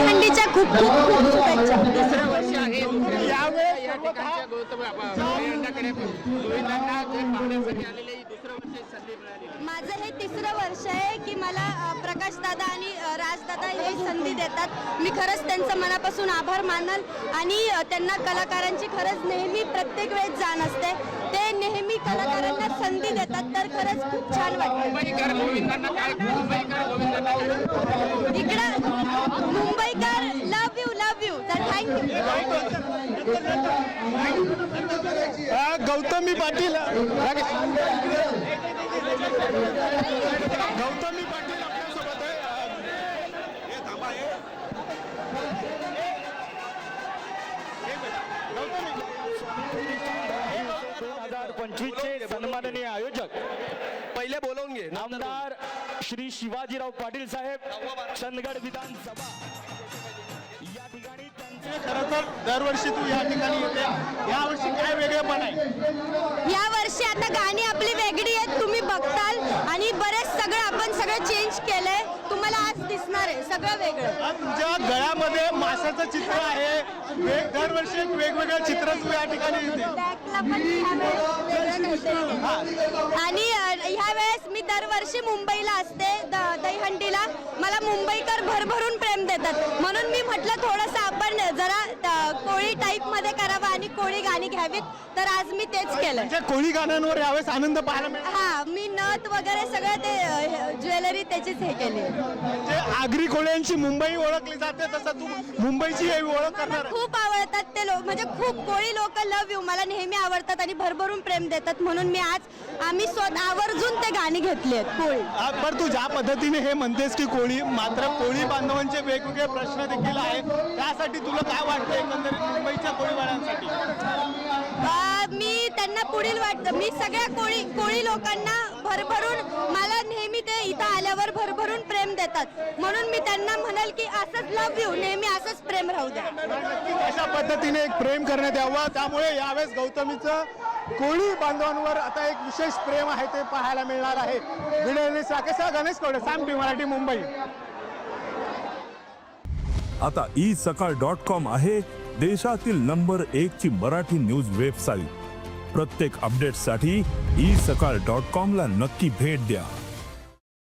दहीहंडीच्या खूप खूप खूप शुभेच्छा. दुसरं वर्ष आहे यावेळेस या ठिकाणच्या गौतम दहीहंडाकडे गोविंदांना जे पाहण्यासाठी आलेले दुसरं वर्ष संधी मिळाली. माझं हे तिसरं वर्ष आहे की मला प्रकाश दादा आणि राजदादा ही संधी देतात. मी खरंच त्यांचं मनापासून आभार मानल आणि त्यांना कलाकारांची खरंच नेहमी प्रत्येक वेळेस जाण असते. ते नेहमी कलाकारांना संधी देतात तर खरंच खूप छान वाटतं. मुंबईकर गोविंदांना काय इकडं मुंबईकर लव यू तर थँक्यू. गौतमी पाटील गौतमी पाटील आपल्यासोबत चे सन्माननीय आयोजक पहिले बोलवून घे. आमदार श्री शिवाजीराव पाटील साहेब चंदगड विधानसभा या ठिकाणी त्यांचे खरं तर दरवर्षी तू या ठिकाणी येते, यावर्षी काय वेगळेपण आहे? या वर्षी आता गाणी आपली वेगळी आहेत, तुम्ही बघताल आणि बरेच आपण सगळं चेंज केलंय. तुम्हाला आज दिसणार आहे सगळं वेगळं. तुझ्या गळ्यामध्ये माशाचं चित्र आहे. दरवर्षी एक वेगवेगळं चित्र तू या ठिकाणी येते. बॅकला पण ह्यावेळेस वेगळं ठेवलंय. आणि ह्या वेळेस मी दरवर्षी मुंबईला असते दहीहंडीला. मला मुंबईकर भरभरून प्रेम देतात म्हणून मी म्हटलं थोडंसं आपण जरा कोळी टाईप मध्ये करावं आणि कोळी गाणी घ्यावीत, तर आज मी तेच केलं. म्हणजे कोळी गाण्यांवर यावेळेस आनंद पाहायला मिळाला. हा, मी नथ वगैरे सगळं ते ज्वेलरी त्याचीच हे केली. म्हणजे आगरी कोळ्यांची मुंबई ओळखली जाते तसं तू मुंबईची ओळख करणार आहे. खूप आवडतात ते लोक, म्हणजे खूप कोळी लोक लव यू मला नेहमी आवडतात आणि भरभरून प्रेम देतात म्हणून मी आम्ही स्वतः आवर्जून ते गाणी घेतली आहेत कोळी. बरं, तू ज्या पद्धतीने हे म्हणतेस की कोळी, मात्र कोळी बांधवांचे वेगवेगळे प्रश्न देखील आहेत, त्यासाठी तुला काय वाटतं एकंदरीत मुंबईच्या कोळीवाल्यांसाठी? मी त्यांना पुढील वाटतं, मी सगळ्या कोळी लोकांना भरभरून, मला नेहमी ते इथं आल्यावर भरभरून प्रेम देतात म्हणून मी त्यांना म्हणाल की असंच लव यू, नेहमी असंच प्रेम राहू द्या. अशा पद्धतीने एक प्रेम करण्यात यावं, त्यामुळे यावेळेस गौतमीचं कोळी बांधवांवर आता एक विशेष प्रेम आहे ते पाहायला मिळणार आहे. व्हिडिओ साकेसा गणेश कवडे, साम टी मराठी, मुंबई. आता isakal.com आहे देशातील नंबर 1 ची मराठी न्यूज वेबसाईट. प्रत्येक अपडेटसाठी isakal.com ला नक्की भेट द्या.